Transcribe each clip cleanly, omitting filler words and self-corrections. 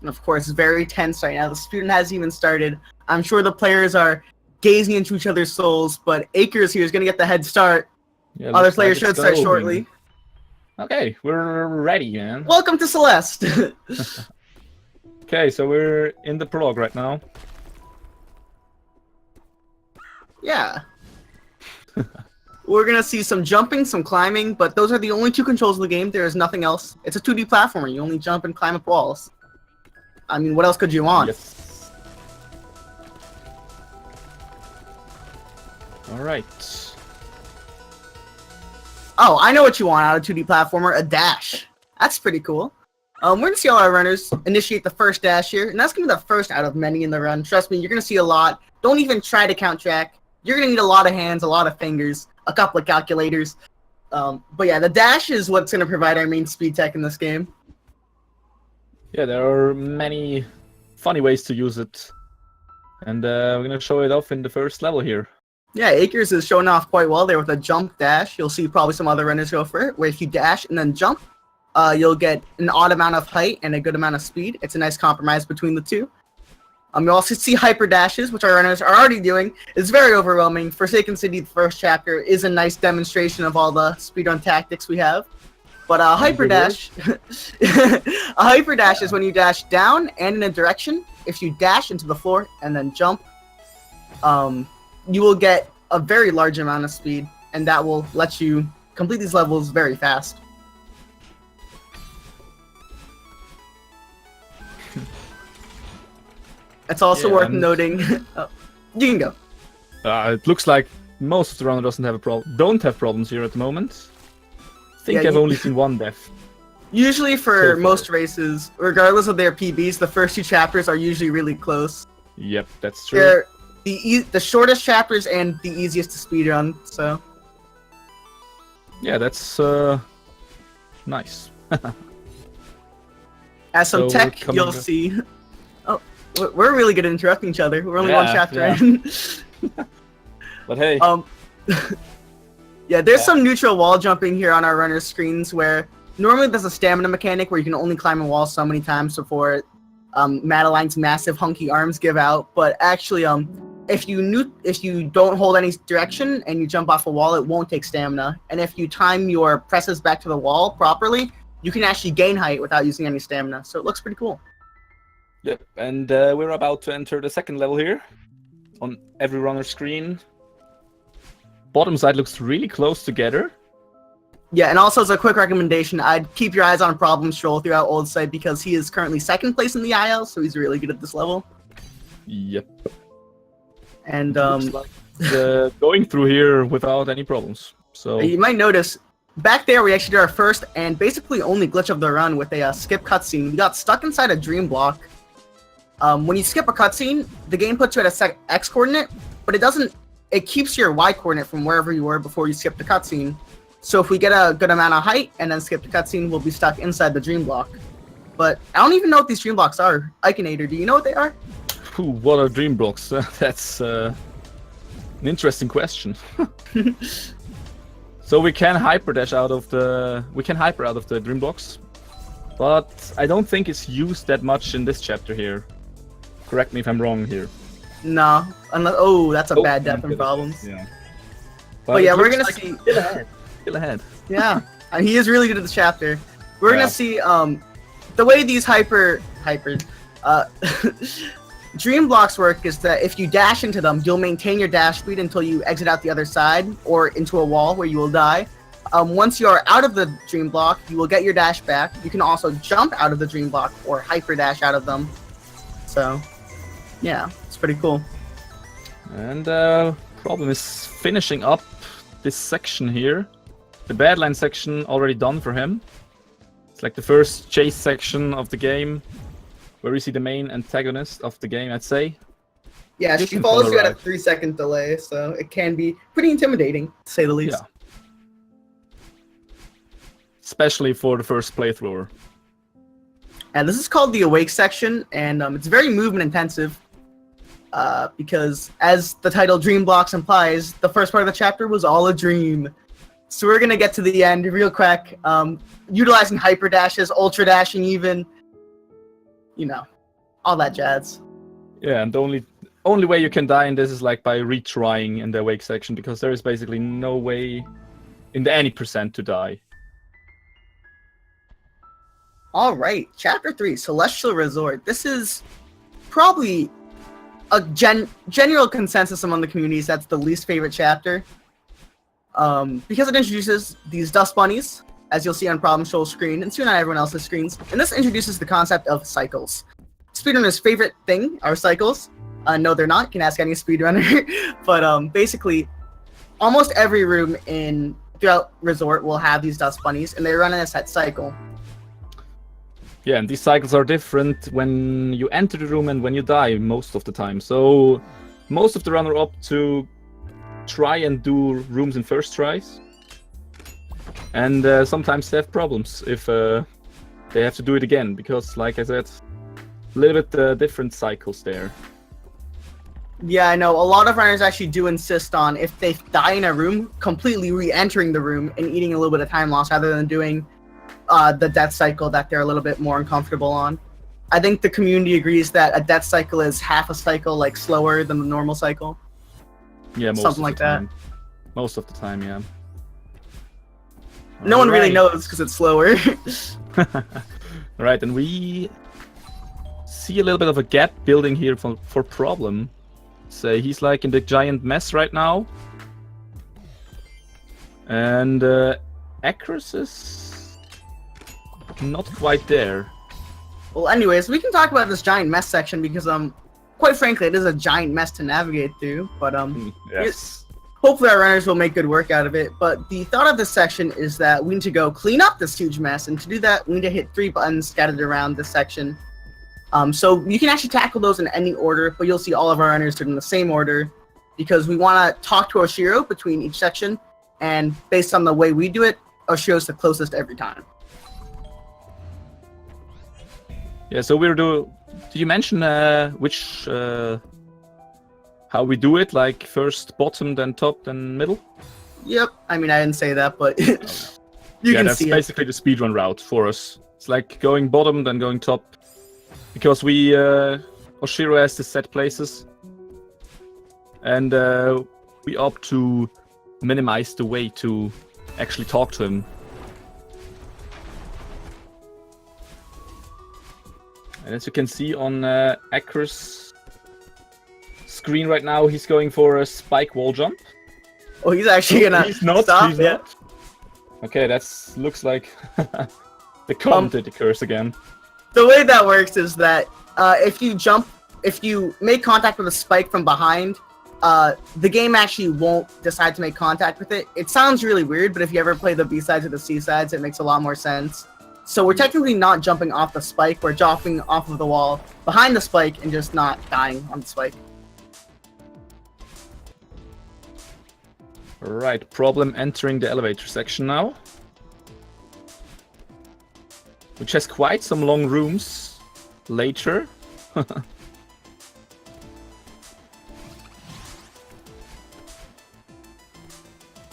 And of course, it's very tense right now. The student hasn't even started. I'm sure the players are gazing into each other's souls, but Akers here is going to get the head start. Yeah, Other looks like players it's should start going. shortly. Okay, we're ready, man. Welcome to Celeste. Okay, so we're in the prologue right now. Yeah. We're going to see some jumping, some climbing, but those are the only two controls of the game. There is nothing else. It's a 2D platformer. You only jump and climb up walls. I mean, what else could you want? Yes. Alright. Oh, I know what you want out of 2D platformer, a dash. That's pretty cool. We're going to see all our runners initiate the first dash here, and that's going to be the first out of many in the run. Trust me, you're going to see a lot. Don't even try to count track. You're going to need a lot of hands, a lot of fingers, a couple of calculators. But yeah, the dash is what's going to provide our main speed tech in this game. Yeah, there are many funny ways to use it. And we're going to show it off in the first level here. Yeah, Akers is showing off quite well there with a jump dash. You'll see probably some other runners go for it, where if you dash and then jump, you'll get an odd amount of height and a good amount of speed. It's a nice compromise between the two. You also see hyper dashes, which our runners are already doing. It's very overwhelming. Forsaken City, the first chapter, is a nice demonstration of all the speedrun tactics we have. But a hyper dash, a hyper dash is when you dash down and in a direction. If you dash into the floor and then jump, you will get a very large amount of speed, and that will let you complete these levels very fast. It's also worth noting. Oh, you can go. It looks like most of the runners don't have problems here at the moment. I think I've only seen one death. Usually for most races, regardless of their PBs, the first two chapters are usually really close. Yep, that's true. They're the shortest chapters and the easiest to speedrun, so. Yeah, that's nice. As some tech, you'll see. Oh, we're really good at interrupting each other. We're only one chapter in. But hey. Yeah, there's some neutral wall jumping here on our runner screens where normally there's a stamina mechanic where you can only climb a wall so many times before Madeline's massive hunky arms give out. But actually, if you don't hold any direction and you jump off a wall, it won't take stamina. And if you time your presses back to the wall properly, you can actually gain height without using any stamina. So it looks pretty cool. Yep, and we're about to enter the second level here on every runner screen. Bottom side looks really close together. Yeah, and also as a quick recommendation, I'd keep your eyes on problemstrol throughout Old Side because he is currently second place in the IL, so he's really good at this level. Yep. And like going through here without any problems. So you might notice back there we actually did our first and basically only glitch of the run with a skip cutscene. We got stuck inside a dream block. When you skip a cutscene, the game puts you at a X coordinate, but it doesn't. It keeps your Y coordinate from wherever you were before you skip the cutscene. So if we get a good amount of height and then skip the cutscene, we'll be stuck inside the dream block. But I don't even know what these dream blocks are. Ikenator, do you know what they are? Ooh, what are dream blocks? That's an interesting question. So we can hyper out of the dream blocks, but I don't think it's used that much in this chapter here. Correct me if I'm wrong here. No, unless that's a bad death and problems. Yeah. But yeah, we're gonna see. Still ahead. Yeah, and he is really good at this chapter. We're gonna see the way these dream blocks work is that if you dash into them, you'll maintain your dash speed until you exit out the other side or into a wall where you will die. Once you are out of the dream block, you will get your dash back. You can also jump out of the dream block or hyper dash out of them. So, yeah, it's pretty cool. And problem is finishing up this section here. The Badline section already done for him. It's like the first chase section of the game, where we see the main antagonist of the game, I'd say. Yeah, she follows you at a 3-second delay, so it can be pretty intimidating, to say the least. Yeah. Especially for the first playthrough. And this is called the Awake section, and it's very movement intensive. Because as the title Dream Blocks implies, the first part of the chapter was all a dream. So we're gonna get to the end real quick, utilizing hyper dashes, ultra dashing even. you know, all that jazz. Yeah, and the only way you can die in this is like by retrying in the awake section, because there is basically no way in the any percent to die. All right, Chapter 3, Celestial Resort. This is probably a general consensus among the communities that's the least favorite chapter. Because it introduces these dust bunnies, as you'll see on problemstrol's screen, and soon on everyone else's screens. And this introduces the concept of cycles. Speedrunner's favorite thing are cycles. No, they're not. You can ask any speedrunner. But basically, almost every room throughout Resort will have these dust bunnies, and they run in a set cycle. Yeah, and these cycles are different when you enter the room and when you die most of the time. So most of the runner opt to try and do rooms in first tries. And sometimes they have problems if they have to do it again, because like I said, a little bit different cycles there. Yeah, I know. A lot of runners actually do insist on, if they die in a room, completely re-entering the room and eating a little bit of time loss rather than doing the death cycle that they're a little bit more uncomfortable on. I think the community agrees that a death cycle is half a cycle, like slower than the normal cycle. Yeah, something like that. Most of the time, yeah. No one really knows because it's slower. Right, and we see a little bit of a gap building here for Problem. So he's like in the giant mess right now. And Acros is not quite there. Well, anyways, we can talk about this giant mess section because, quite frankly, it is a giant mess to navigate through. But yes. Hopefully our runners will make good work out of it. But the thought of this section is that we need to go clean up this huge mess, and to do that, we need to hit 3 buttons scattered around this section. So you can actually tackle those in any order, but you'll see all of our runners do it in the same order because we want to talk to Oshiro between each section, and based on the way we do it, Oshiro's the closest every time. Yeah, so did you mention which how we do it? Like first bottom, then top, then middle? Yep. I mean, I didn't say that, but you can see it. Yeah, that's basically the speedrun route for us. It's like going bottom, then going top. Because Oshiro has the set places. And we opt to minimize the way to actually talk to him. And as you can see on Acros' screen right now, he's going for a spike wall jump. Oh, he's actually gonna he's not, stop he's it. not. Okay, looks like the comment occurs again. The way that works is that if you make contact with a spike from behind, the game actually won't decide to make contact with it. It sounds really weird, but if you ever play the B-sides or the C-sides, it makes a lot more sense. So we're technically not jumping off the spike, we're jumping off of the wall behind the spike and just not dying on the spike. Right, Problem entering the elevator section now. Which has quite some long rooms later.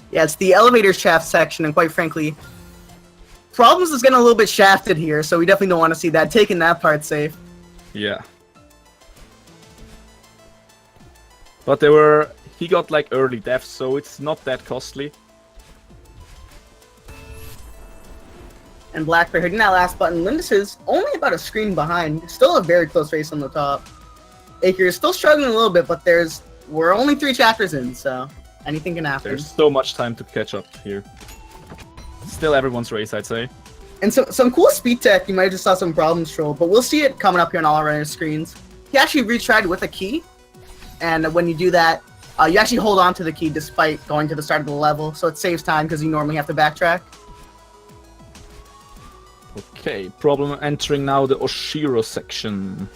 Yeah, it's the elevator shaft section, and quite frankly, Problems is getting a little bit shafted here, so we definitely don't want to see that. Taking that part safe. Yeah. But he got like early deaths, so it's not that costly. And BlackPear hitting that last button. Lindis is only about a screen behind. Still a very close race on the top. Aker is still struggling a little bit, but we're only 3 chapters in, so anything can happen. There's so much time to catch up here. Still everyone's race, I'd say. And some cool speed tech. You might have just saw some problemstrol, but we'll see it coming up here on all our runners' screens. He actually retried with a key, and when you do that, you actually hold on to the key despite going to the start of the level, so it saves time because you normally have to backtrack. Okay, Problem entering now the Oshiro section.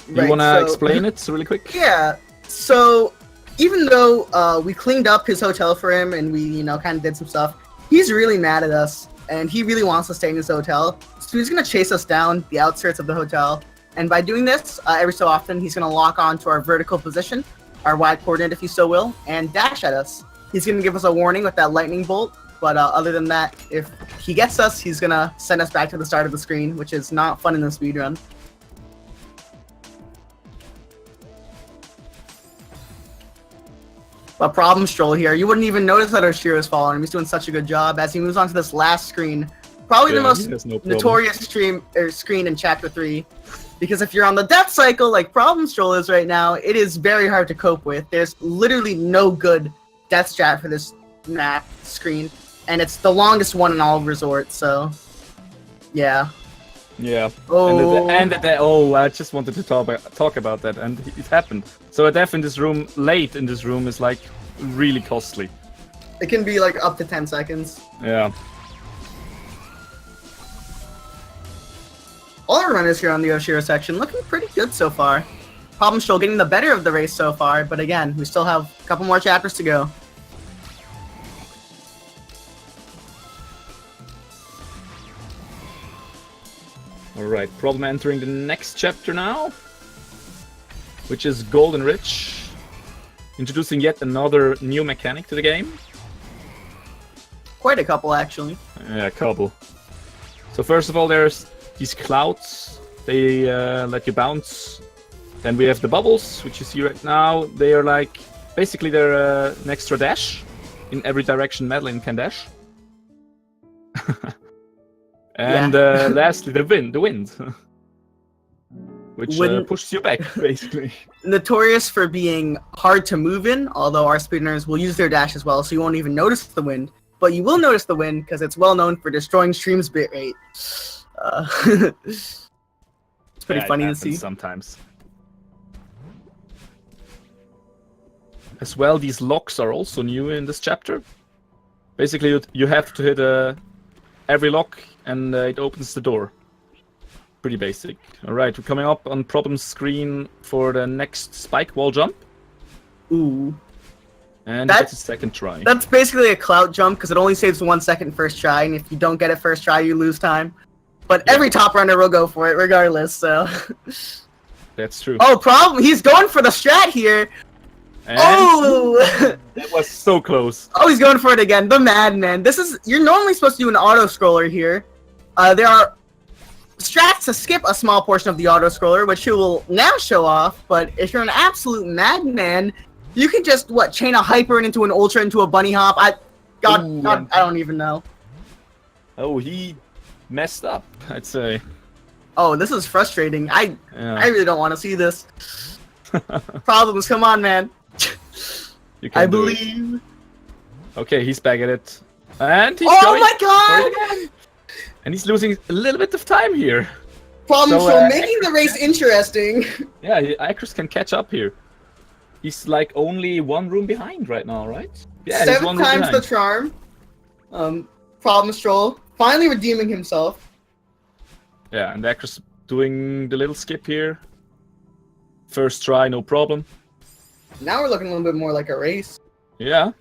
Right, You want to explain it really quick? Yeah, so even though we cleaned up his hotel for him and we, kind of did some stuff, he's really mad at us, and he really wants to stay in his hotel. So he's going to chase us down the outskirts of the hotel, and by doing this, every so often, he's going to lock on to our vertical position, our Y coordinate if you so will, and dash at us. He's going to give us a warning with that lightning bolt, But other than that, if he gets us, he's gonna send us back to the start of the screen, which is not fun in the speedrun. But problemstrol here, you wouldn't even notice that Oshiro's following him. He's doing such a good job as he moves on to this last screen. Probably the most notorious screen in Chapter 3. Because if you're on the death cycle like problemstrol is right now, it is very hard to cope with. There's literally no good death strat for this map screen. And it's the longest one in all of Resort, so... yeah. Yeah. Oh. Oh, I just wanted to talk about that, and it happened. So a death in this room, late in this room, is like really costly. It can be like up to 10 seconds. Yeah. All our runners here on the Oshiro section looking pretty good so far. problemstrol getting the better of the race so far, but again, we still have a couple more chapters to go. Alright, Problem entering the next chapter now, which is Golden Ridge, introducing yet another new mechanic to the game. Quite a couple, actually. Yeah, a couple. So first of all, there's these clouds. They let you bounce. Then we have the bubbles, which you see right now. They are like, basically they're an extra dash. In every direction Madeline can dash. And lastly, the wind. Which pushes you back, basically. Notorious for being hard to move in, although our speedrunners will use their dash as well, so you won't even notice the wind. But you will notice the wind, because it's well known for destroying stream's bitrate. It's pretty funny to see. Sometimes. As well, these locks are also new in this chapter. Basically, you have to hit every lock, and it opens the door. Pretty basic. Alright, we're coming up on problem screen for the next spike wall jump. Ooh. And that's a second try. That's basically a clout jump, because it only saves 1 second first try, and if you don't get it first try, you lose time. But every top runner will go for it, regardless, so... That's true. Oh, he's going for the strat here! And oh! That was so close. Oh, he's going for it again. The madman. You're normally supposed to do an auto-scroller here. There are strats to skip a small portion of the auto-scroller, which he will now show off, but if you're an absolute madman, you can just, chain a hyper into an ultra into a bunny hop? I don't even know. Oh, he messed up, I'd say. Oh, this is frustrating. I really don't want to see this. Problems, come on, man. I believe. Okay, he's back at it. And he's going. My god! And he's losing a little bit of time here. Problemstrol making the race interesting. Yeah, Acros can catch up here. He's like only one room behind right now, right? Yeah, 7 times the charm. Problemstrol finally redeeming himself. Yeah, and Acros doing the little skip here. First try, no problem. Now we're looking a little bit more like a race. Yeah.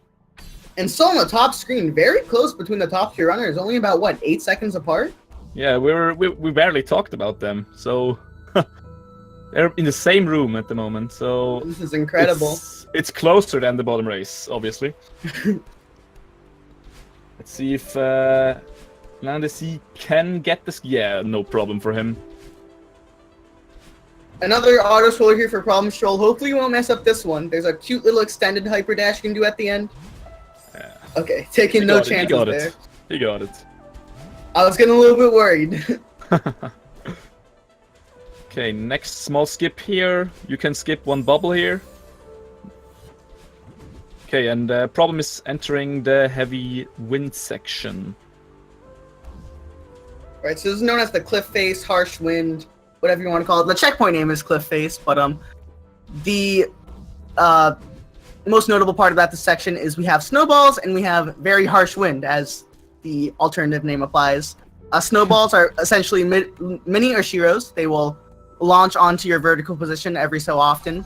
And so on the top screen, very close between the top 2 runners, only about 8 seconds apart? Yeah, we barely talked about them, so they're in the same room at the moment, so this is incredible. It's closer than the bottom race, obviously. Let's see if Landesi can get this. Yeah, no problem for him. Another auto scroller here for problemstrol. Hopefully you won't mess up this one. There's a cute little extended hyper dash you can do at the end. Yeah. Okay, taking no chances there. He got it. I was getting a little bit worried. Okay, next small skip here. You can skip one bubble here. Okay, and problem is entering the heavy wind section. Right, so this is known as the cliff face, harsh wind, whatever you want to call it. The checkpoint name is cliff face, but the most notable part about this section is we have snowballs and we have very harsh wind, as the alternative name applies. Snowballs are essentially mini Oshiros. They will launch onto your vertical position every so often.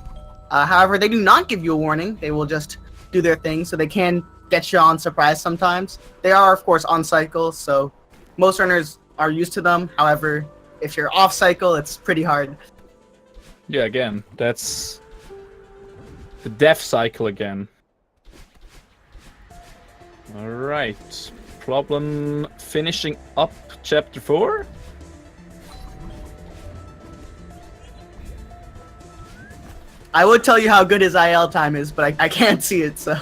However, they do not give you a warning. They will just do their thing, so they can get you on surprise sometimes. They are, of course, on cycle, so most runners are used to them. However, if you're off cycle, it's pretty hard. Yeah, again, that's the death cycle again. Alright. Problem finishing up chapter 4. I would tell you how good his IL time is, but I can't see it, so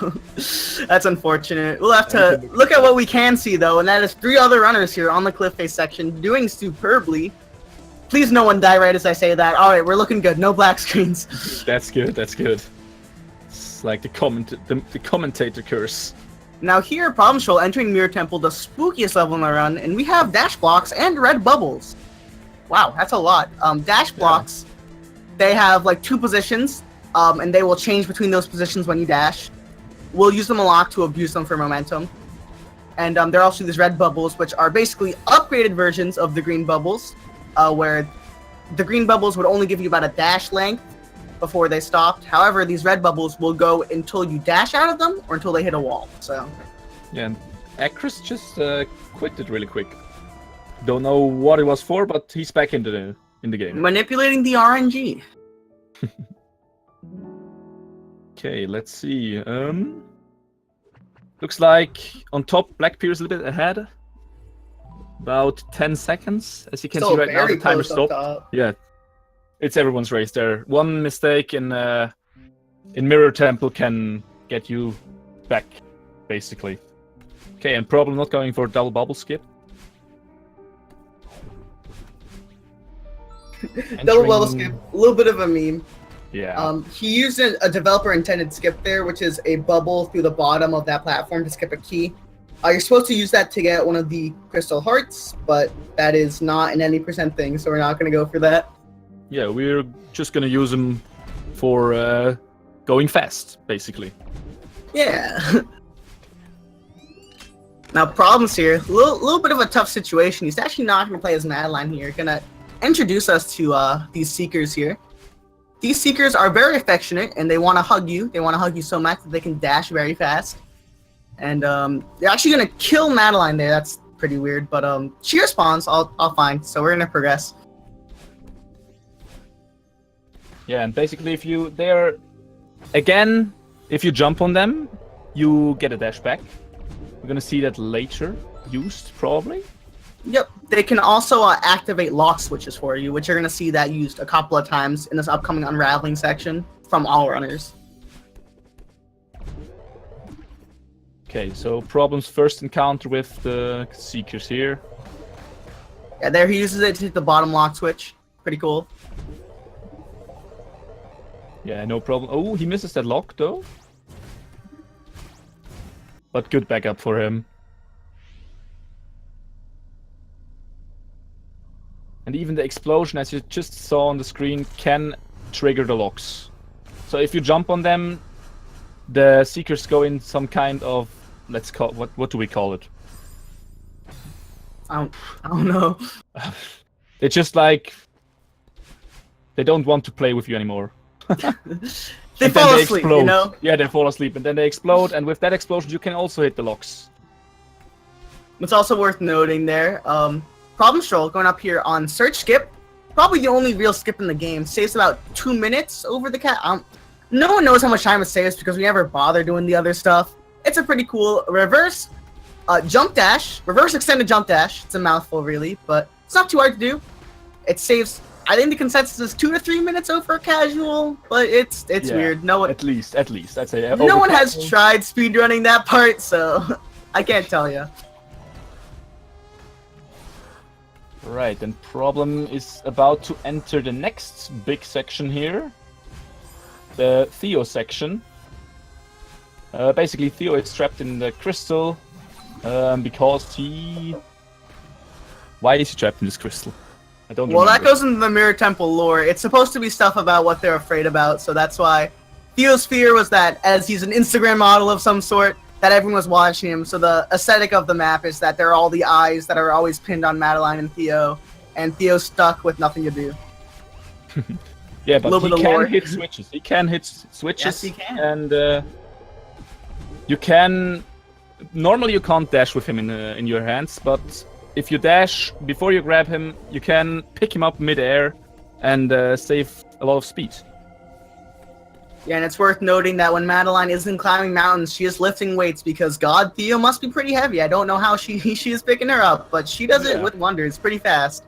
that's unfortunate. We'll have to look at what we can see, though, and that is 3 other runners here on the cliff face section doing superbly. Please no one die right as I say that. Alright, we're looking good. No black screens. That's good, that's good. It's like the commentator curse. Now here, problemstrol entering Mirror Temple, the spookiest level in the run, and we have dash blocks and red bubbles. Wow, that's a lot. Dash blocks, they have like 2 positions, and they will change between those positions when you dash. We'll use them a lot to abuse them for momentum. And there are also these red bubbles, which are basically upgraded versions of the green bubbles, where the green bubbles would only give you about a dash length before they stopped. However, these red bubbles will go until you dash out of them or until they hit a wall. So yeah, and Acris just quit it really quick. Don't know what it was for, but he's back in the game. Manipulating the RNG. Okay, let's see. Looks like on top, BlackPear is a little bit ahead. About 10 seconds, as you can see right now. The timer stopped. Yeah, it's everyone's race there. One mistake in Mirror Temple can get you back, basically. Okay, and Problem not going for double bubble skip. Double bubble skip, a little bit of a meme. Yeah. He used a developer-intended skip there, which is a bubble through the bottom of that platform to skip a key. You're supposed to use that to get one of the crystal hearts, but that is not an any % thing, so we're not going to go for that. Yeah, we're just going to use them for going fast, basically. Yeah. Now, Problem's here. A little bit of a tough situation. He's actually not going to play as Madeline here. Going to introduce us to these Seekers here. These Seekers are very affectionate, and they want to hug you. They want to hug you so much that they can dash very fast. And they're actually going to kill Madeline there. That's pretty weird, but she responds. I'll fine. So we're going to progress. Yeah, and basically if you jump on them, you get a dash back. We're going to see that later used, probably. Yep. They can also activate lock switches for you, which you're going to see that used a couple of times in this upcoming unraveling section from all runners. Okay, so Problem's first encounter with the Seekers here. Yeah, there he uses it to hit the bottom lock switch. Pretty cool. Yeah, no problem. Oh, he misses that lock, though. But good backup for him. And even the explosion, as you just saw on the screen, can trigger the locks. So if you jump on them, the Seekers go in some kind of, let's call, what do we call it? I don't know. They're just like, they don't want to play with you anymore. They fall asleep, you know? Yeah, they fall asleep, and then they explode, and with that explosion you can also hit the locks. What's also worth noting there, problemstrol going up here on search skip, probably the only real skip in the game, saves about 2 minutes over the cat. No one knows how much time it saves because we never bother doing the other stuff. It's a pretty cool reverse jump dash, reverse extended jump dash. It's a mouthful really, but it's not too hard to do. It saves, I think the consensus is 2 to 3 minutes over casual, but it's yeah, weird. No one, at least I'd say. No one has tried speedrunning that part, so I can't tell you. Right, and Problem is about to enter the next big section here. The Theo section. Basically, Theo is trapped in the crystal because he... Why is he trapped in this crystal? I don't Well, remember. that goes into the Mirror Temple lore. It's supposed to be stuff about what they're afraid about, so that's why Theo's fear was that, as he's an Instagram model of some sort, that everyone was watching him. So the aesthetic of the map is that there are all the eyes that are always pinned on Madeline and Theo's stuck with nothing to do. Yeah, but he can lore. hit switches. He can hit switches. Yes, he can. And you can... Normally you can't dash with him in your hands, but if you dash before you grab him, you can pick him up mid-air and save a lot of speed. Yeah, and it's worth noting that when Madeline isn't climbing mountains, she is lifting weights because God, Theo must be pretty heavy. I don't know how she is picking her up, but she does it with wonders pretty fast.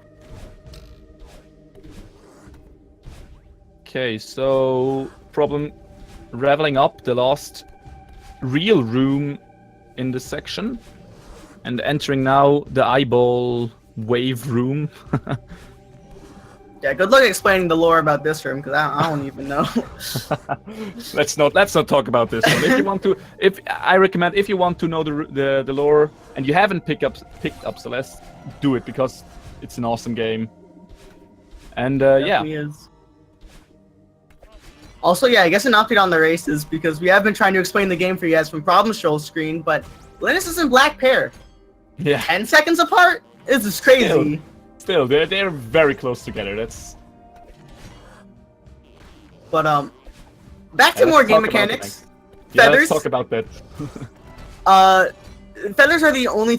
Okay, so problem leveling up the last real room in this section and entering now the eyeball wave room. Yeah, good luck explaining the lore about this room because I don't even know. let's not talk about this one. If you want to, I recommend if you want to know the lore and you haven't picked up Celeste, do it because it's an awesome game. And yeah. Is. Also, yeah, I guess an update on the races because we have been trying to explain the game for you guys from problemstrol screen, but Linus and BlackPear, 10 seconds apart. This is crazy. Still, they're very close together. That's. But back to more game mechanics. Feathers. Let's talk about that. Feathers are the only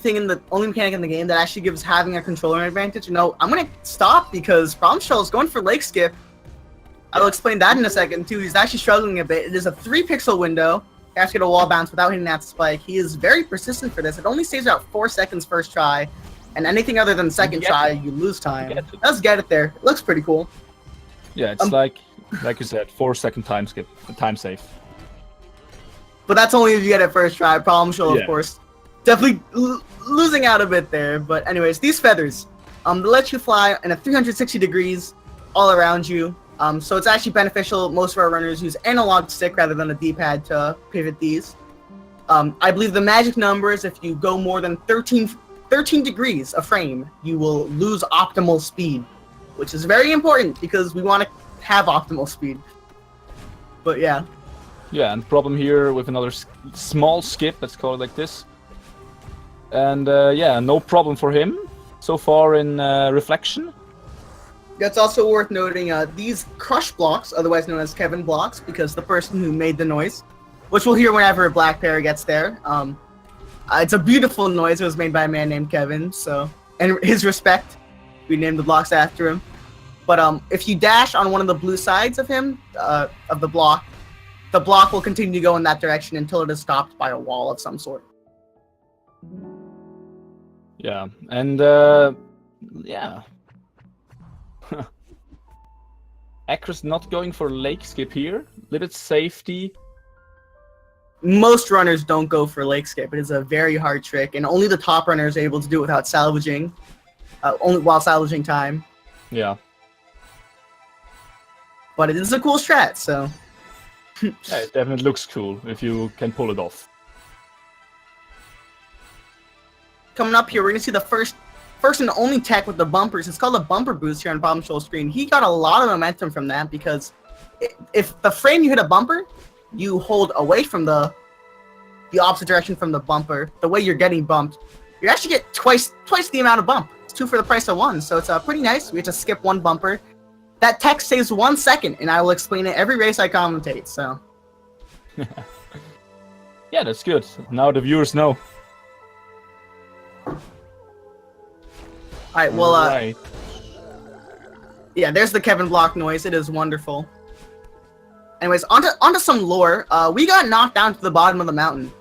mechanic in the game that actually gives having a controller an advantage. No, I'm gonna stop because problemstrol is going for leg skip. I'll explain that in a second too. He's actually struggling a bit. It is a 3-pixel window. He has to get a wall bounce without hitting that spike. He is very persistent for this. It only stays about 4 seconds first try. And anything other than second try, you lose time. Let's get it there. It looks pretty cool. Yeah, it's like you said, 4-second time skip, time save. But that's only if you get it first try. problemstrol, of course, definitely losing out a bit there. But anyways, these feathers, they let you fly in a 360 degrees all around you. So it's actually beneficial. Most of our runners use analog stick rather than a D-pad to pivot these. I believe the magic number is if you go more than 13 degrees a frame, you will lose optimal speed, which is very important because we want to have optimal speed. But yeah. Yeah, and problem here with another small skip, let's call it like this. And yeah, no problem for him so far in reflection. That's also worth noting, these crush blocks, otherwise known as Kevin blocks, because the person who made the noise, which we'll hear whenever BlackPear gets there. It's a beautiful noise. It was made by a man named Kevin, so and his respect, we named the blocks after him. But if you dash on one of the blue sides of him, of the block will continue to go in that direction until it is stopped by a wall of some sort. Yeah, and yeah. Acro's not going for lake skip here. Little safety. Most runners don't go for lake skip. It is a very hard trick, and only the top runners are able to do it without salvaging, only while salvaging time. Yeah. But it is a cool strat, so. Yeah, it definitely looks cool if you can pull it off. Coming up here, we're gonna see the first and only tech with the bumpers. It's called a bumper boost here on problemstrol screen. He got a lot of momentum from that because if the frame you hit a bumper, you hold away from the opposite direction from the bumper, the way you're getting bumped, you actually get twice the amount of bump. It's 2 for the price of 1, so it's pretty nice. We have to skip 1 bumper. That tech saves 1 second, and I will explain it every race I commentate. So. Yeah, that's good. Now the viewers know. Alright, well, yeah, there's the Kevin block noise. It is wonderful. Anyways, onto some lore. We got knocked down to the bottom of the mountain.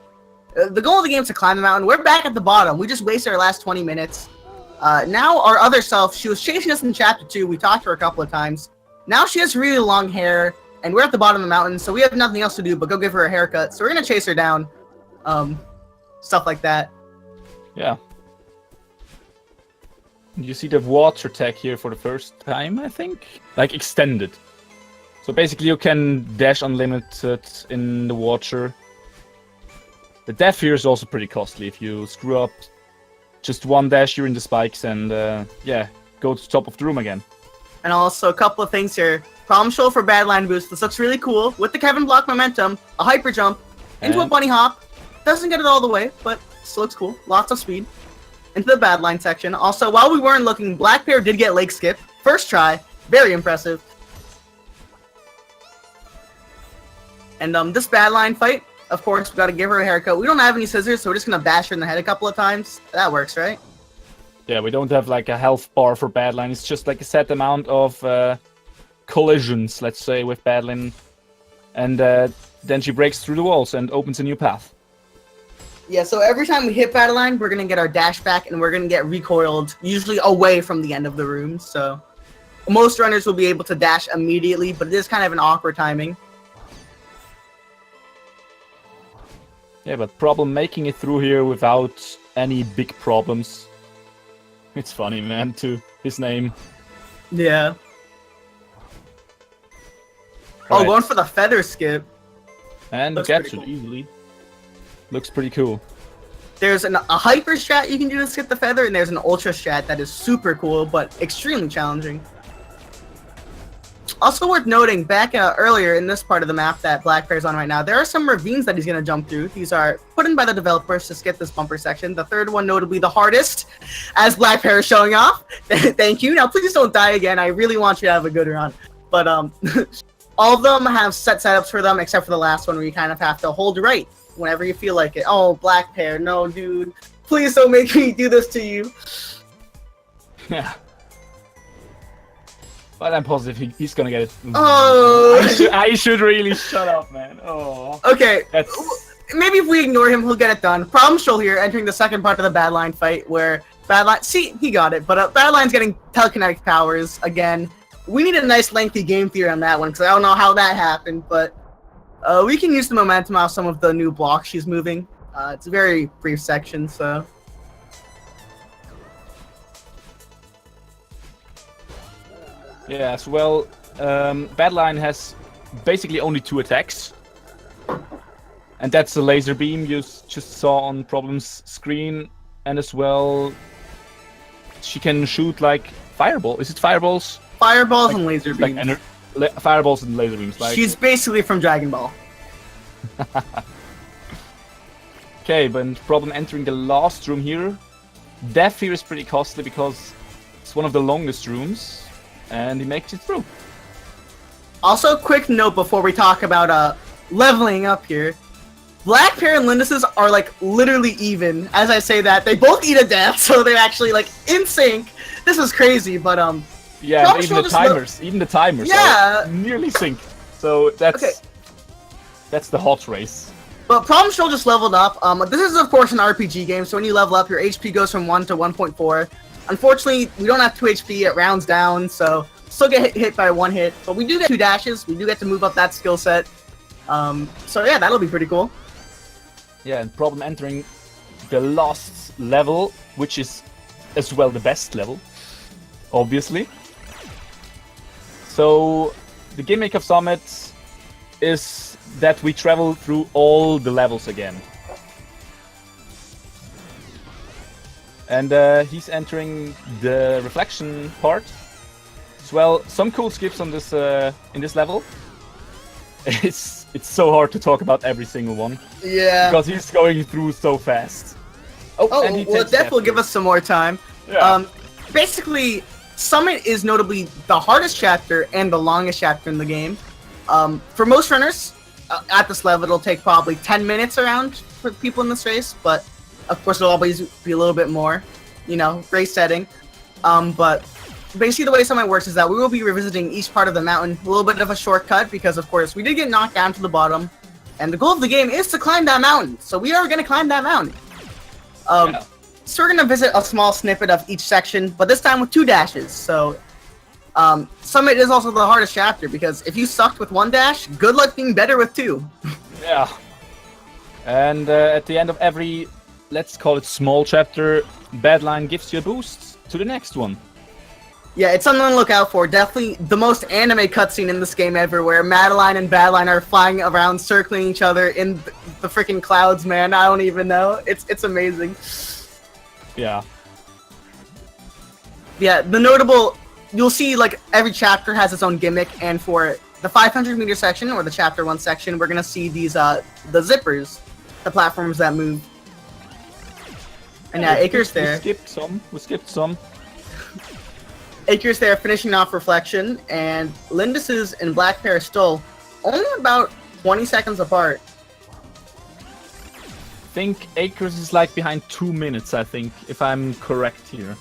The goal of the game is to climb the mountain. We're back at the bottom. We just wasted our last 20 minutes. Now our other self, she was chasing us in Chapter 2. We talked to her a couple of times. Now she has really long hair, and we're at the bottom of the mountain, so we have nothing else to do but go give her a haircut. So we're going to chase her down. Stuff like that. Yeah. You see the water tech here for the first time, I think? Like, extended. So basically you can dash unlimited in the water. The death here is also pretty costly. If you screw up just 1 dash, you're in the spikes and, yeah, go to the top of the room again. And also a couple of things here. problemstrol for Badline boost. This looks really cool. With the Kevin block momentum, a hyper jump, into a bunny hop. Doesn't get it all the way, but still looks cool. Lots of speed. Into the Badline section. Also, while we weren't looking, BlackPear did get lake skip. First try. Very impressive. And this Badline fight, of course, we gotta give her a haircut. We don't have any scissors, so we're just gonna bash her in the head a couple of times. That works, right? Yeah, we don't have like a health bar for Badline. It's just like a set amount of collisions, let's say, with Badline. And then she breaks through the walls and opens a new path. Yeah, so every time we hit battle line, we're gonna get our dash back, and we're gonna get recoiled, usually away from the end of the room. So most runners will be able to dash immediately, but it is kind of an awkward timing. Yeah, but Problem making it through here without any big problems. It's funny, man, too. His name. Yeah. Oh, Right. going for the feather skip. And Looks gets pretty it cool. easily. Looks pretty cool. There's a hyper strat you can do to skip the feather, and there's an ultra strat that is super cool, but extremely challenging. Also worth noting, back earlier in this part of the map that BlackPear's on right now, there are some ravines that he's going to jump through. These are put in by the developers to skip this bumper section. The third one, notably the hardest, as BlackPear is showing off. Thank you. Now, please don't die again. I really want you to have a good run. But all of them have set setups for them, except for the last one where you kind of have to hold right whenever you feel like it. Oh, BlackPear, no, dude. Please don't make me do this to you. Yeah. But I'm positive he's gonna get it. Oh! I should really shut up, man. Oh. Okay. That's... Maybe if we ignore him, he'll get it done. Problemstrol here, entering the second part of the Badline fight, where Badline... See, he got it, but Badline's getting telekinetic powers again. We need a nice lengthy game theory on that one, because I don't know how that happened, but we can use the momentum off some of the new blocks she's moving. It's a very brief section, so... Yes, well, Badline has basically only 2 attacks. And that's the laser beam you just saw on Problem's screen. And as well, she can shoot like fireball. Is it fireballs? Fireballs Like- and laser Like beams. fireballs and laser beams. Like... She's basically from Dragon Ball. Okay, but Problem entering the last room here. Death here is pretty costly because it's one of the longest rooms. And he makes it through. Also, quick note before we talk about leveling up here. BlackPear and Lindis's are like literally even. As I say that, they both eat a death, so they're actually like in sync. This is crazy, but Yeah, Probably even the just timers. Even the timers Yeah. are nearly sync. So that's Okay. that's the hot race. But Problemstrol just leveled up. This is of course an RPG game, so when you level up, your HP goes from 1 to 1.4. Unfortunately, we don't have 2 HP, it rounds down, so still get hit by 1 hit. But we do get 2 dashes, we do get to move up that skill set. So yeah, that'll be pretty cool. Yeah, and Problem entering the last level, which is as well the best level, obviously. So the gimmick of Summit is that we travel through all the levels again. And he's entering the reflection part. As well, some cool skips on this in this level. It's so hard to talk about every single one Yeah. because he's going through so fast. Oh, and he well, takes death will death. give us some more time. Yeah. Basically, Summit is notably the hardest chapter and the longest chapter in the game. For most runners, at this level, it'll take probably 10 minutes around for people in this race, but of course, it'll always be a little bit more, you know, race setting. But basically, the way Summit works is that we will be revisiting each part of the mountain, a little bit of a shortcut, because of course, we did get knocked down to the bottom, and the goal of the game is to climb that mountain, so we are going to climb that mountain. Yeah. So we're going to visit a small snippet of each section, but this time with 2 dashes, so Summit is also the hardest chapter, because if you sucked with 1 dash, good luck being better with 2. Yeah. And at the end of every, let's call it small chapter, Badline gives you a boost to the next one. Yeah, it's something to look out for. Definitely the most anime cutscene in this game ever, where Madeline and Badline are flying around, circling each other in the freaking clouds, man. I don't even know. It's amazing. Yeah. Yeah, the notable... You'll see, like, every chapter has its own gimmick, and for the 500-meter section, or the Chapter 1 section, we're gonna see these, the zippers, the platforms that move. And yeah, Acre's there. We skipped some. Acre's there finishing off Reflection, and Lindis's and BlackPear are still only about 20 seconds apart. I think Acres is like behind 2 minutes, I think, if I'm correct here.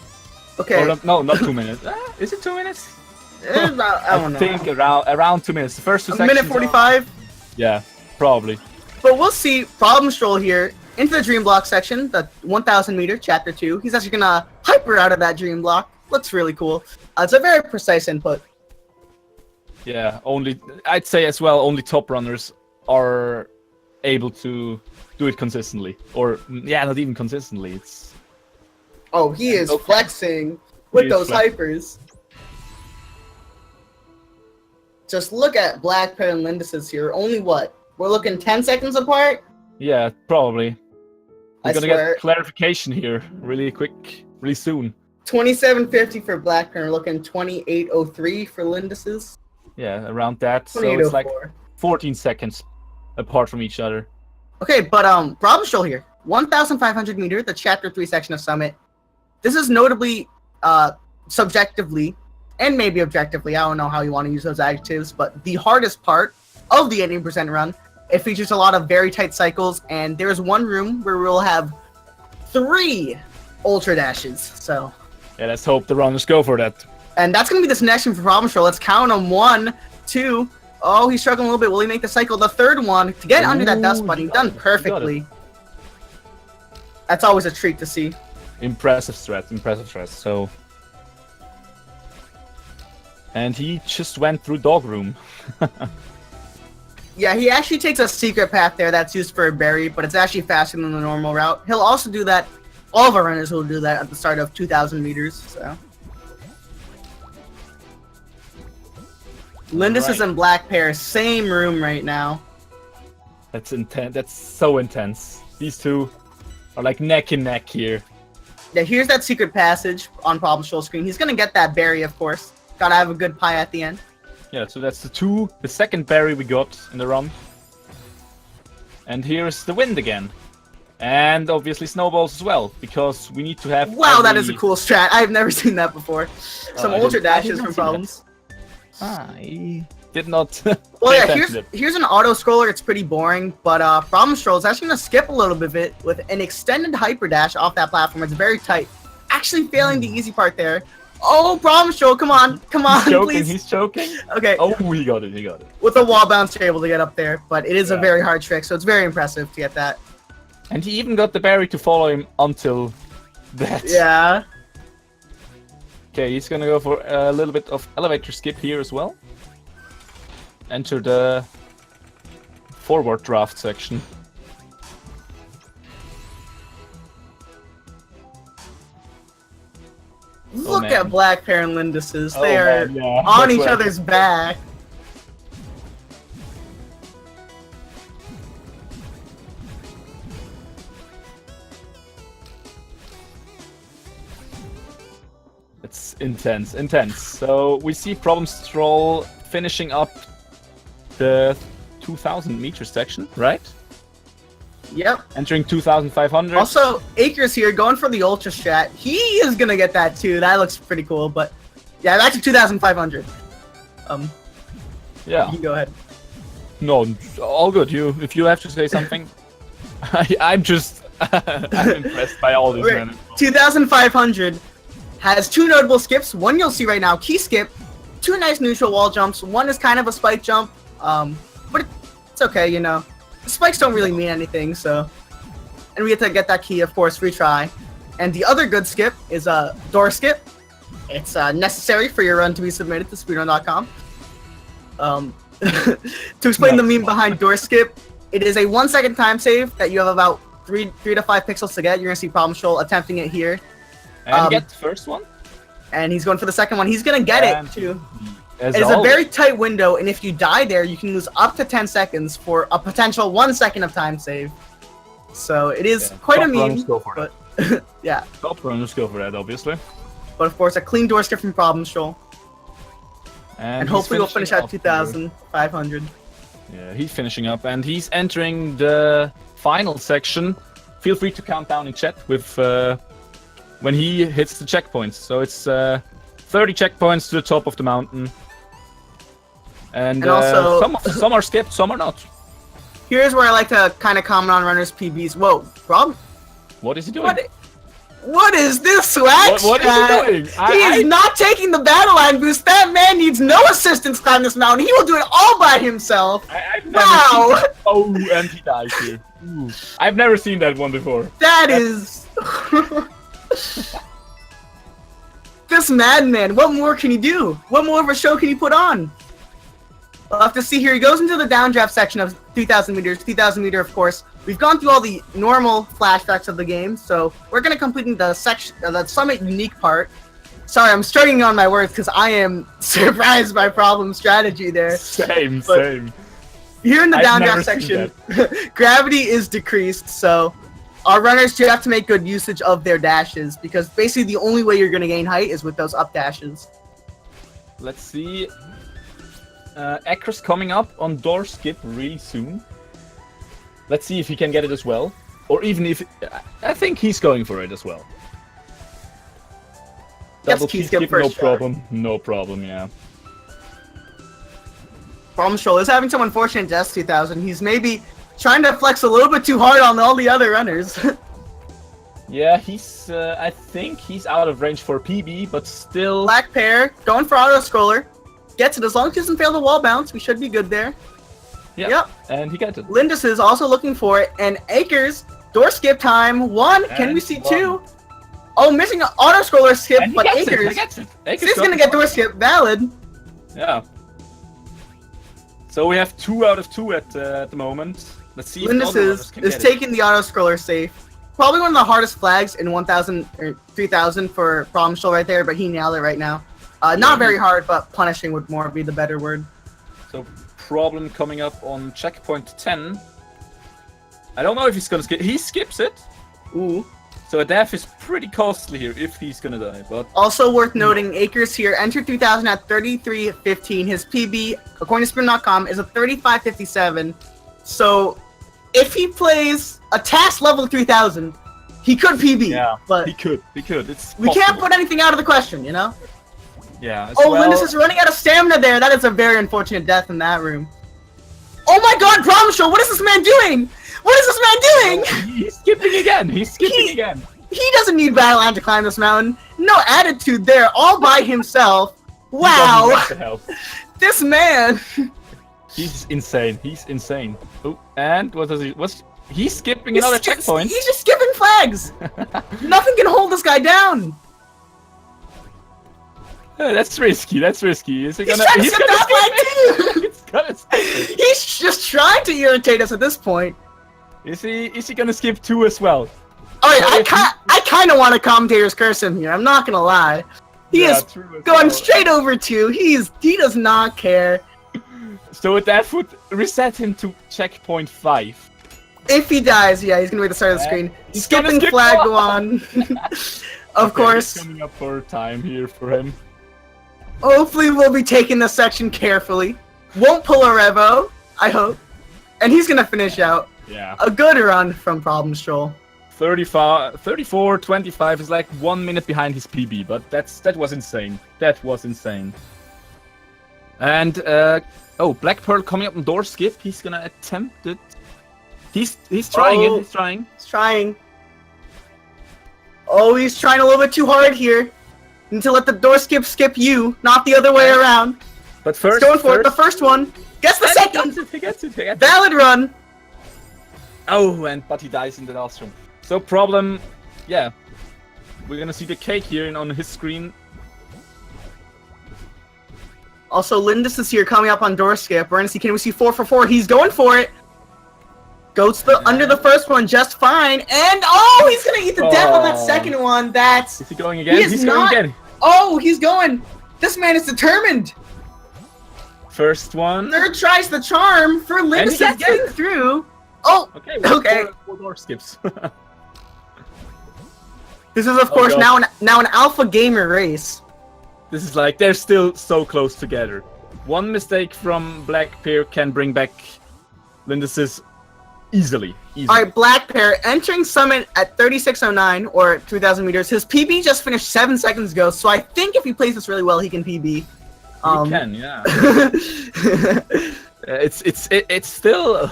Okay. Or, no, not 2 minutes. Is it 2 minutes? It's about, I don't know. think around 2 minutes. The first 2 A sections minute 45? Yeah, probably. But we'll see. Problemstrol here into the dream block section, the 1,000 meter, chapter 2. He's actually gonna hyper out of that dream block. Looks really cool. It's a very precise input. Yeah, I'd say as well, only top runners are able to do it consistently. Or, yeah, not even consistently. It's... Oh, he is flexing with those hypers. Just look at BlackPear and Lindis's here. Only what? We're looking 10 seconds apart? Yeah, probably. We're gonna swear. get clarification here really quick, really soon. 27.50 for BlackPear, we're looking 28.03 for Lindis's. Yeah, around that. So it's like 28.04. 14 seconds apart from each other. Okay, but Problemstrol here. 1,500 meter, the chapter 3 section of Summit. This is notably, subjectively, and maybe objectively, I don't know how you want to use those adjectives, but the hardest part of the 80% run. It features a lot of very tight cycles, and there's one room where we'll have 3 ultra dashes. So, yeah, let's hope the runners go for that. And that's gonna be this next one for Problemstrol. Let's count them. 1, 2. Oh, he's struggling a little bit. Will he make the cycle? The third one to get under that dust bunny. Done perfectly. That's always a treat to see. Impressive strat. Impressive strat. So, and he just went through dog room. Yeah, he actually takes a secret path there that's used for a berry, but it's actually faster than the normal route. He'll also do that. All of our runners will do that at the start of 2,000 meters. So, Lindis's and BlackPear, same room right now. That's intense. That's so intense. These two are like neck and neck here. Yeah, here's that secret passage on Problemstrol screen. He's gonna get that berry, of course. Gotta have a good pie at the end. Yeah, so that's the second berry we got in the run. And here's the wind again. And obviously snowballs as well, because we need to have... Wow, that is a cool strat. I've never seen that before. Some ultra dashes from Problems. I did not Well, yeah, here's an auto scroller. It's pretty boring, but Problemstrol is actually going to skip a little bit of it with an extended hyper dash off that platform. It's very tight. Actually failing the easy part there. Oh, Problemstrol, come on, please. He's choking. Okay. Oh, he got it. With a wall bounce, you're able to get up there, but it is a very hard trick, so it's very impressive to get that. And he even got the berry to follow him until that. Yeah. Okay, he's gonna go for a little bit of elevator skip here as well. Enter the forward draft section. Look at BlackPear and Lindis's. They are on each other's back. It's intense. So we see problemstrol finishing up the 2,000 meter section, right? Yep. Entering 2,500. Also, Acres here going for the ultra strat. He is gonna get that too. That looks pretty cool. But yeah, back to 2,500. Yeah. You can go ahead. No, all good. If you have to say something, I'm just I'm impressed by all these men. 2,500 has 2 notable skips. One you'll see right now, key skip. 2 nice neutral wall jumps. One is kind of a spike jump, but it's okay, you know. Spikes don't really mean anything, so. And we have to get that key, of course, retry. And the other good skip is a door skip. It's necessary for your run to be submitted to speedrun.com. To explain the meme behind door skip, it is a 1-second time save that you have about 3 to 5 pixels to get. You're gonna see Problemstrol attempting it here. And get the first one. And he's going for the second one. He's gonna get it too. It's a very tight window, and if you die there, you can lose up to 10 seconds for a potential 1 second of time save. So it is quite a meme, but yeah. Top runners go for that, obviously. But of course, a clean door skip from Problemstrol. And hopefully we'll finish at 2,500. Yeah, he's finishing up, and he's entering the final section. Feel free to count down in chat with when he hits the checkpoints. So it's 30 checkpoints to the top of the mountain. And also, some are skipped, some are not. Here's where I like to kind of comment on runners' PBs. Whoa, Rob? What is he doing? What is this swag? What is he doing? He is not taking the battle line boost. That man needs no assistance to climb this mountain. He will do it all by himself. Wow! Oh, and he dies here. Ooh. I've never seen that one before. That is... This madman, what more can he do? What more of a show can he put on? We'll have to see here. He goes into the downdraft section of 2,000 meters. 2,000 meter, of course. We've gone through all the normal flashbacks of the game, so we're going to complete the section, the summit unique part. Sorry, I'm struggling on my words because I am surprised by problem strategy there. Same. Here in the downdraft section, gravity is decreased, so our runners do have to make good usage of their dashes because basically the only way you're going to gain height is with those up dashes. Let's see. Akras coming up on door skip really soon. Let's see if he can get it as well. Or even if... I think he's going for it as well. Double key skip, no problem. No problem, yeah. Problemstrol is having some unfortunate deaths, 2000. He's maybe trying to flex a little bit too hard on all the other runners. Yeah, he's... I think he's out of range for PB, but still... BlackPear going for auto-scroller. Gets it. As long as he doesn't fail the wall bounce, we should be good there. Yep. And he gets it. Lindis is also looking for it. And Akers, door skip time. 1. And can we see 2? Oh, missing an auto-scroller skip, but Akers... He's going to get door skip. Valid. Yeah. So we have 2 out of 2 at the moment. Let's see if Lindis is taking the auto-scroller safe. Probably one of the hardest flags in 1,000 or 3,000 for Problemstrol right there, but he nailed it right now. Not very hard, but punishing would more be the better word. So, Problem coming up on checkpoint 10. I don't know if he's gonna skip. He skips it. Ooh. So a death is pretty costly here if he's gonna die. But also worth noting, Akers here entered 2000 at 33.15. His PB, according to Spin.com, is a 35.57. So, if he plays a task level 3000, he could PB. Yeah, but he could. We can't put anything out of the question, you know? Yeah. Oh, well, Lindis is running out of stamina there. That is a very unfortunate death in that room. Oh my god, Problemstrol, what is this man doing? What is this man doing? He's skipping again. Again. He doesn't need battle line to climb this mountain. No attitude there, all by himself. Wow. This man. He's insane. Oh, and what does he? He's skipping another checkpoint. He's just skipping flags. Nothing can hold this guy down. That's risky. Is he gonna? He's gonna skip. He's just trying to irritate us at this point. Is he gonna skip 2 as well? Oh yeah, I kind of want to commentator's curse him here. I'm not gonna lie. He is going straight over 2. He does not care. So that would reset him to checkpoint 5. If he dies, yeah, he's gonna be the start of the screen. Skipping flag one. Of course. He's coming up for time here for him. Hopefully we'll be taking this section carefully. Won't pull a Revo, I hope. And he's gonna finish out. Yeah. A good run from Problemstrol. 34-25 is like 1 minute behind his PB, but that was insane. And BlackPear coming up on door skip. He's gonna attempt it. He's trying it. He's trying. Oh, he's trying a little bit too hard here. Need to let the door skip you, not the other way around. But first, he's going for it. The first one. Gets the second. He gets it. Valid run. Oh, but he dies in the last room. So Problem, yeah. We're gonna see the cake here on his screen. Also, Lindis is here coming up on door skip. We're gonna see, can we see 4 for 4? He's going for it. Goes under the first one just fine. And he's gonna eat the death on that second one. Is he going again? He's going again. Oh, he's going. This man is determined. First one. Third tries the charm for Lindis getting through. Oh, okay. 4 door skips. This is, of course, now an alpha gamer race. This is like, they're still so close together. One mistake from BlackPear can bring back Lindis's easily. Alright, BlackPear entering Summit at 36.09 or 2,000 meters. His PB just finished 7 seconds ago, so I think if he plays this really well, he can PB. He can, yeah. It's still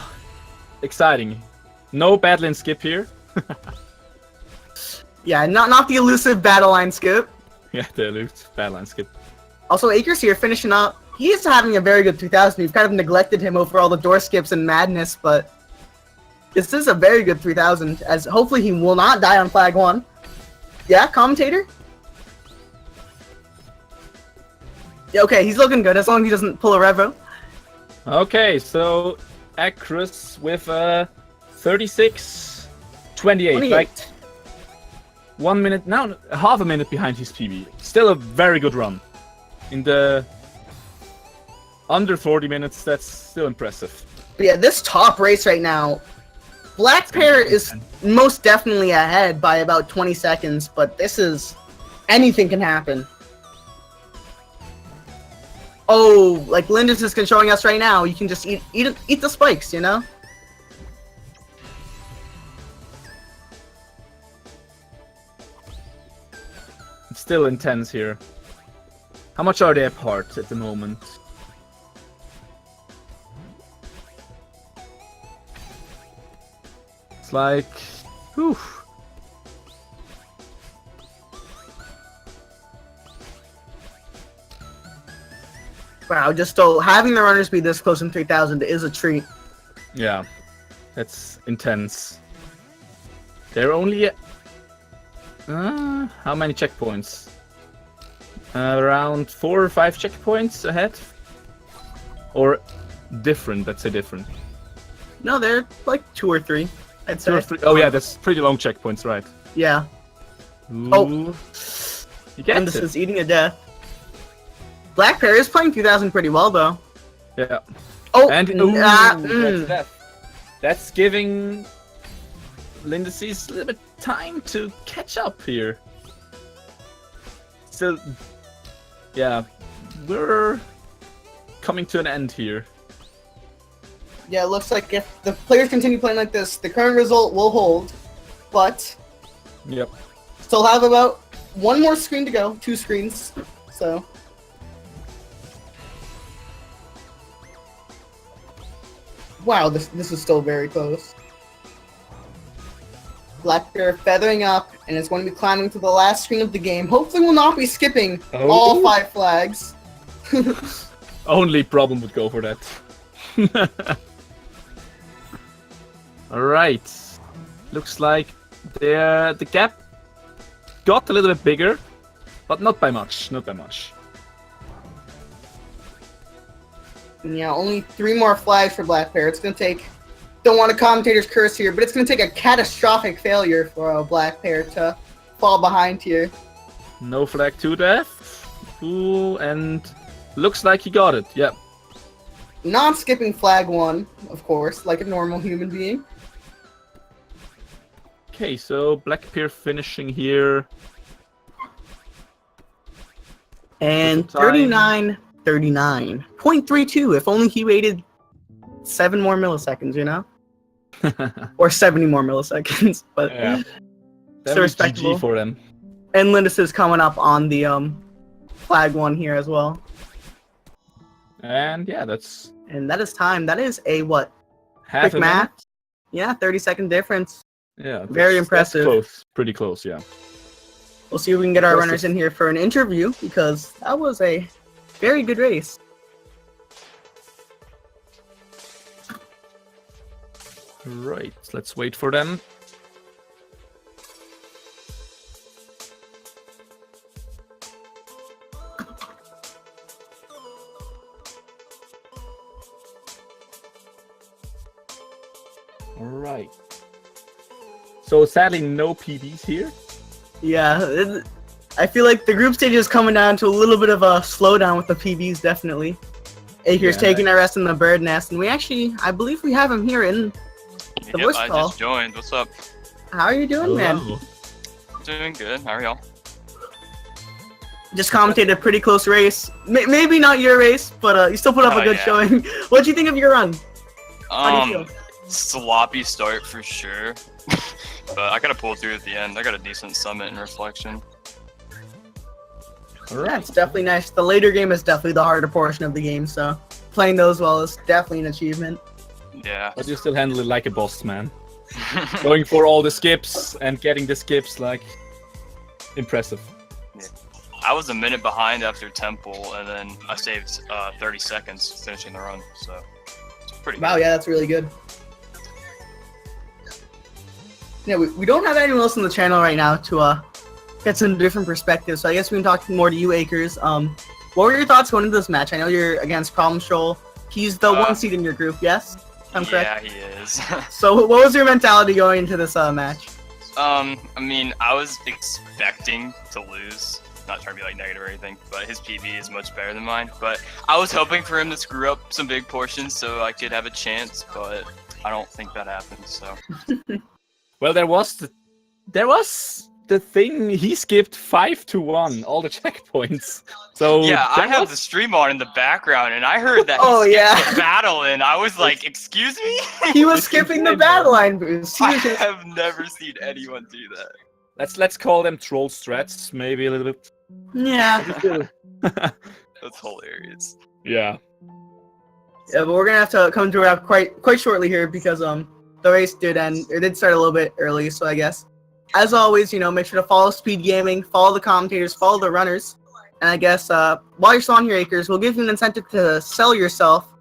exciting. No Badland skip here. Yeah, not the elusive battle line skip. Yeah, the loot bad line skip. Also, Acres here finishing up. He's having a very good 3000. We've kind of neglected him over all the door skips and madness, but this is a very good 3000. As hopefully he will not die on flag 1. Yeah, commentator. Yeah, okay, he's looking good as long as he doesn't pull a revo. Okay, so Acris with 36, 28, like 1 minute, now half a minute behind his PB. Still a very good run. In the under 40 minutes, that's still impressive. But yeah, this top race right now, BlackPear is most definitely ahead by about 20 seconds, but this is... anything can happen. Oh, like Lindis is showing us right now, you can just eat the spikes, you know? It's still intense here. How much are they apart at the moment? It's like... whew. Wow, just still having the runners be this close in 3000 is a treat. Yeah, that's intense. They're only... how many checkpoints? Around 4 or 5 checkpoints ahead? Or different, let's say different. No, they're like 2 or 3, I'd say. 2 or 3. Oh yeah, that's pretty long checkpoints, right? Yeah. Ooh. Oh. And this is eating a death. BlackPear is playing 2000 pretty well, though. Yeah. Oh, and that's giving Lindsay's a little bit time to catch up here. Still, yeah, we're coming to an end here. Yeah, it looks like if the players continue playing like this, the current result will hold, but yep, still have about 1 more screen to go, 2 screens, so. Wow, this is still very close. BlackPear feathering up, and it's going to be climbing to the last screen of the game. Hopefully we'll not be skipping all 5 flags. Only problem would go for that. Alright. Looks like the gap got a little bit bigger, but not by much, not by much. Yeah, only 3 more flags for BlackPear. It's going to take, don't want a commentator's curse here, but it's going to take a catastrophic failure for BlackPear to fall behind here. No flag to death. Ooh, and looks like he got it, yep. Not skipping flag 1, of course, like a normal human being. Okay, so BlackPear finishing here. And 39.32. If only he waited 7 more milliseconds, you know? Or 70 more milliseconds, but yeah. Still respectable. GG for them. And Lindis is coming up on the flag 1 here as well. And yeah, that's... And that is time. That is a what? half Quick a math? minute? Yeah, 30-second difference. Yeah, Very impressive. That's close, pretty close, yeah. We'll see if we can get our runners in here for an interview, because that was a very good race. Right, let's wait for them. Alright. So sadly no PBs here. Yeah, I feel like the group stage is coming down to a little bit of a slowdown with the PBs, definitely. Akers taking a rest in the bird nest, and we actually, I believe we have him here in the voice call. I just joined. What's up? How are you doing, man? Doing good. How are y'all? Just commentated a pretty close race. Maybe not your race, but you still put up a good showing. What'd you think of your run? How do you feel? Sloppy start for sure. But I gotta pull through at the end. I got a decent summit and reflection. Yeah, it's definitely nice. The later game is definitely the harder portion of the game, so playing those well is definitely an achievement. Yeah. But you still handle it like a boss, man. Going for all the skips and getting the skips, like, impressive. I was a minute behind after Temple, and then I saved 30 seconds finishing the run, so it's pretty Wow, good. yeah, that's really good. Yeah, we don't have anyone else on the channel right now to get some different perspectives, so I guess we can talk more to you, Akers. What were your thoughts going into this match? I know you're against problemstrol. He's the 1 seed in your group, yes? I'm correct? Yeah, he is. So what was your mentality going into this match? I mean, I was expecting to lose. Not trying to be like negative or anything, but his PB is much better than mine. But I was hoping for him to screw up some big portions so I could have a chance, but I don't think that happened. So. Well, there was the thing he skipped 5-1 all the checkpoints. So Yeah, I have the stream on in the background, and I heard that Oh, he skipped yeah. the battle, and I was like, "Excuse me." He was skipping the battle line boost. He I was just- have never seen anyone do that. let's call them troll strats, maybe a little bit. Yeah. That's hilarious. Yeah. Yeah, but we're gonna have to come to a wrap quite shortly here because the race did end. It did start a little bit early, so I guess as always, make sure to follow Speed Gaming, follow the commentators, follow the runners, and I guess while you're still on your Acres, we'll give you an incentive to sell yourself.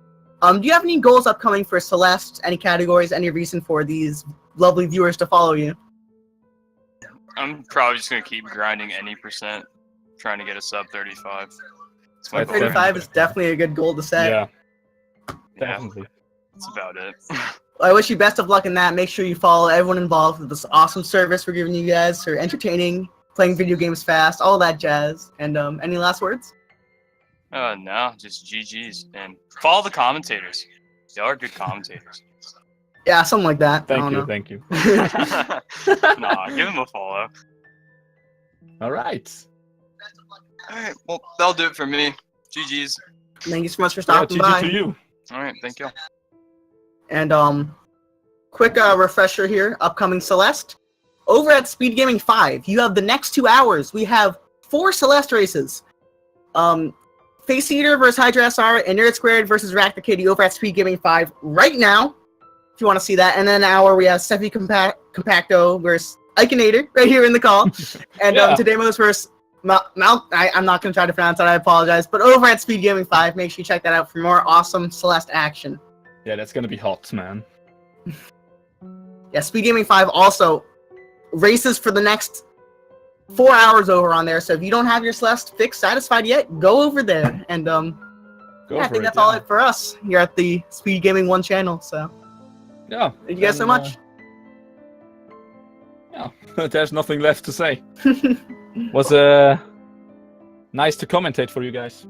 Do you have any goals upcoming for Celeste? Any categories? Any reason for these lovely viewers to follow you? I'm probably just gonna keep grinding any percent, trying to get a sub 35. It's my That's goal. 35 is definitely a good goal to set. Yeah. Yeah, Definitely. that's about it. I wish you best of luck in that. Make sure you follow everyone involved with this awesome service we're giving you guys for entertaining, playing video games fast, all that jazz. And any last words? No, just GG's and follow the commentators. They are good commentators. Yeah, something like that. I don't know. Thank you. Nah, give them a follow. All right. Alright, well, that'll do it for me. GG's. Thank you so much for Yeah, stopping GG by. to you. Alright, thank you. And quick refresher here, upcoming Celeste. Over at Speed Gaming 5, you have the next 2 hours. We have 4 Celeste races. Face Eater versus Hydra SR and Nerd Squared versus Rack the Kitty over at Speed Gaming 5 right now, if you want to see that. And then an hour we have Steffi Compacto versus Ikenator right here in the call. And Yeah. Tademos versus I'm not going to try to pronounce that, I apologize. But over at Speed Gaming 5, make sure you check that out for more awesome Celeste action. Yeah, that's gonna be hot, man. Yeah, Speed Gaming 5 also races for the next 4 hours over on there. So if you don't have your Celeste fix satisfied yet, go over there. And Go yeah, I for think it, that's all it for us here at the Speed Gaming 1 channel. So Yeah. thank you guys so then, much. Yeah, there's nothing left to say. Was nice to commentate for you guys.